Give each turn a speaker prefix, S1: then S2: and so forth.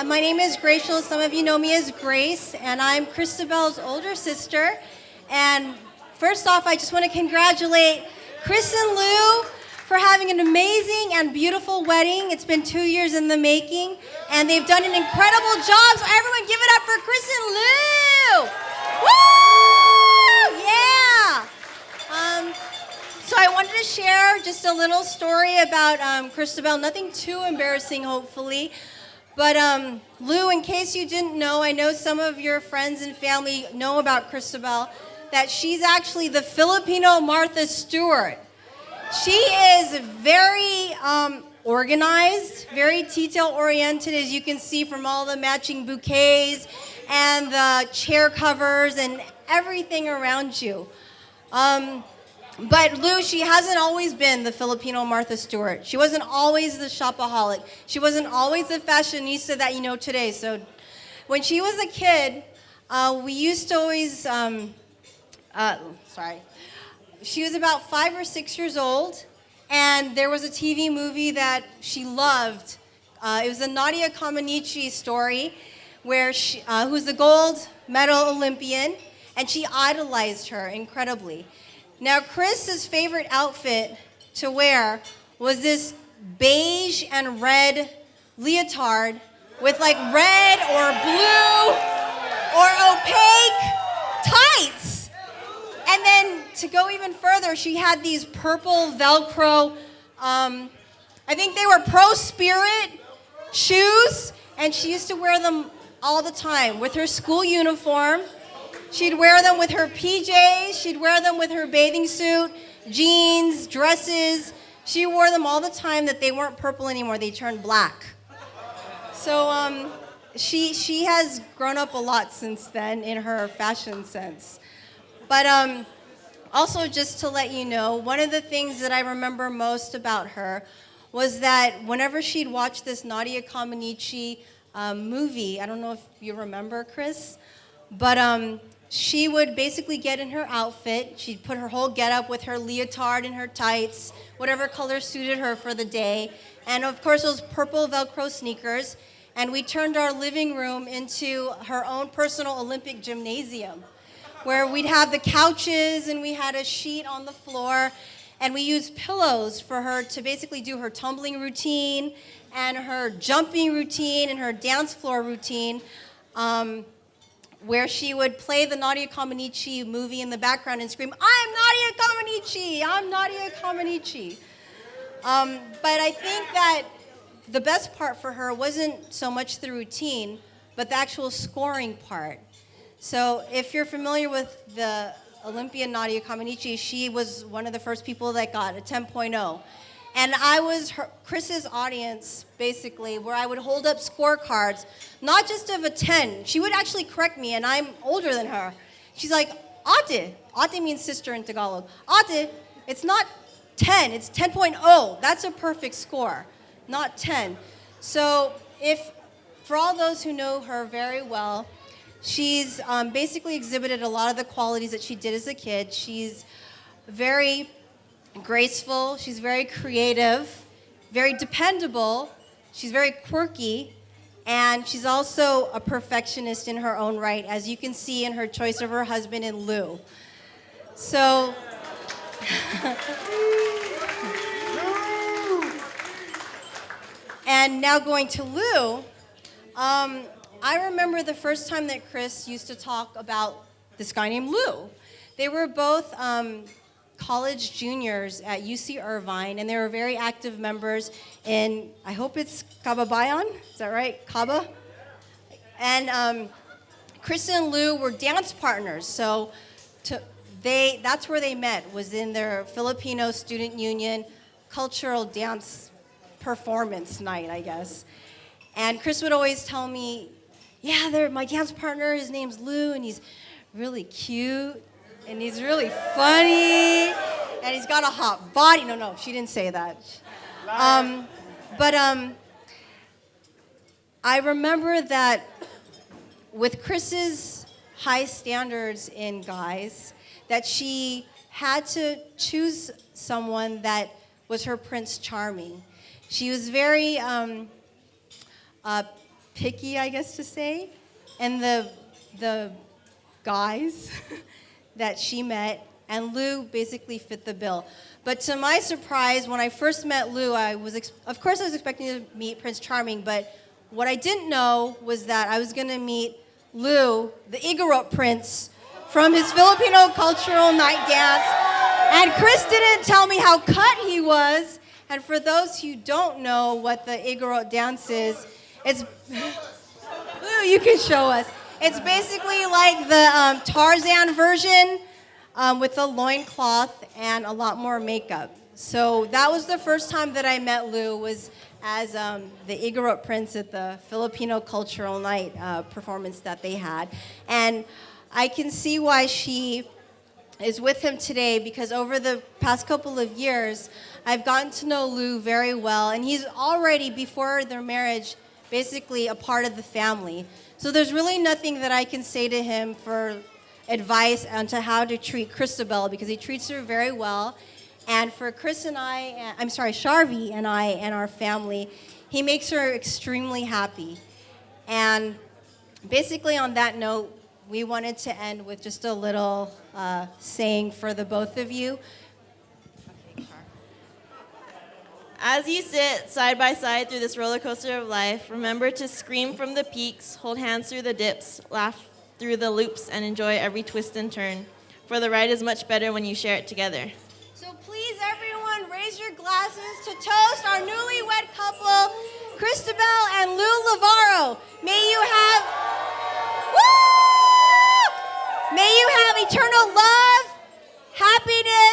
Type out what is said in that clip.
S1: My name is Rachel. Some of you know me as Grace, and I'm Christabel's older sister. And first off, I just want to congratulate Chris and Lou for having an amazing and beautiful wedding. It's been 2 years in the making, and they've done an incredible job. So everyone give it up for Chris and Lou. Woo! Yeah! So I wanted to share just a little story about Christabel. Nothing too embarrassing, hopefully. But Lou, in case you didn't know, I know some of your friends and family know about Christabel, that she's actually the Filipino Martha Stewart. She is very organized, very detail-oriented, as you can see from all the matching bouquets and the chair covers and everything around you. But Lou, she hasn't always been the Filipino Martha Stewart. She wasn't always the shopaholic. She wasn't always the fashionista that you know today. So when she was a kid, we used to always, she was about 5 or 6 years old, and there was a TV movie that she loved. It was a Nadia Comaneci story, where she, who's the gold medal Olympian, and she idolized her incredibly. Now, Chris's favorite outfit to wear was this beige and red leotard with like red or blue or opaque tights. And then to go even further, she had these purple Velcro, I think they were Pro Spirit shoes, and she used to wear them all the time with her school uniform. She'd wear them with her PJs, she'd wear them with her bathing suit, jeans, dresses. She wore them all the time that they weren't purple anymore, they turned black. So she has grown up a lot since then in her fashion sense. But also just to let you know, one of the things that I remember most about her was that whenever she'd watch this Nadia Comaneci movie, I don't know if you remember, Chris, but she would basically get in her outfit. She'd put her whole getup with her leotard and her tights, whatever color suited her for the day, and of course those purple Velcro sneakers. And we turned our living room into her own personal Olympic gymnasium, where we'd have the couches and we had a sheet on the floor, and we used pillows for her to basically do her tumbling routine and her jumping routine and her dance floor routine, where she would play the Nadia Comaneci movie in the background and scream, "I'm Nadia Comaneci, I'm Nadia Comaneci." But I think that the best part for her wasn't so much the routine, but the actual scoring part. So if you're familiar with the Olympian Nadia Comaneci, she was one of the first people that got a 10.0. And I was Chris's audience, basically, where I would hold up scorecards, not just of a 10. She would actually correct me, and I'm older than her. She's like, "Ate." Ate means sister in Tagalog. "Ate, it's not 10, it's 10.0. That's a perfect score, not 10. So for all those who know her very well, she's basically exhibited a lot of the qualities that she did as a kid. She's very graceful, she's very creative, very dependable, she's very quirky, and she's also a perfectionist in her own right, as you can see in her choice of her husband in Lou. So, and now going to Lou, I remember the first time that Chris used to talk about this guy named Lou. They were both college juniors at UC Irvine, and they were very active members in, I hope it's Kababayan, is that right? Kaba? And Chris and Lou were dance partners, so that's where they met, was in their Filipino Student Union cultural dance performance night, I guess. And Chris would always tell me, "Yeah, my dance partner, his name's Lou, and he's really cute, and he's really funny, and he's got a hot body." No, she didn't say that. But I remember that with Chris's high standards in guys, that she had to choose someone that was her Prince Charming. She was very picky, I guess to say, and the guys that she met, and Lou basically fit the bill. But to my surprise, when I first met Lou, of course I was expecting to meet Prince Charming, but what I didn't know was that I was going to meet Lou, the Igorot prince, from his Filipino cultural night dance. And Chris didn't tell me how cut he was. And for those who don't know what the Igorot dance is, it's... Lou, you can show us. It's basically like the Tarzan version with a loincloth and a lot more makeup. So that was the first time that I met Lou, was as the Igorot prince at the Filipino cultural night performance that they had. And I can see why she is with him today, because over the past couple of years, I've gotten to know Lou very well, and he's already, before their marriage, basically a part of the family. So there's really nothing that I can say to him for advice on to how to treat Christabel, because he treats her very well. And for Chris and Sharvi and I and our family, he makes her extremely happy. And basically on that note, we wanted to end with just a little saying for the both of you.
S2: As you sit side by side through this roller coaster of life, remember to scream from the peaks, hold hands through the dips, laugh through the loops, and enjoy every twist and turn. For the ride is much better when you share it together.
S1: So please, everyone, raise your glasses to toast our newlywed couple, Christabel and Lou Lavaro. May you have, woo! May you have eternal love, happiness,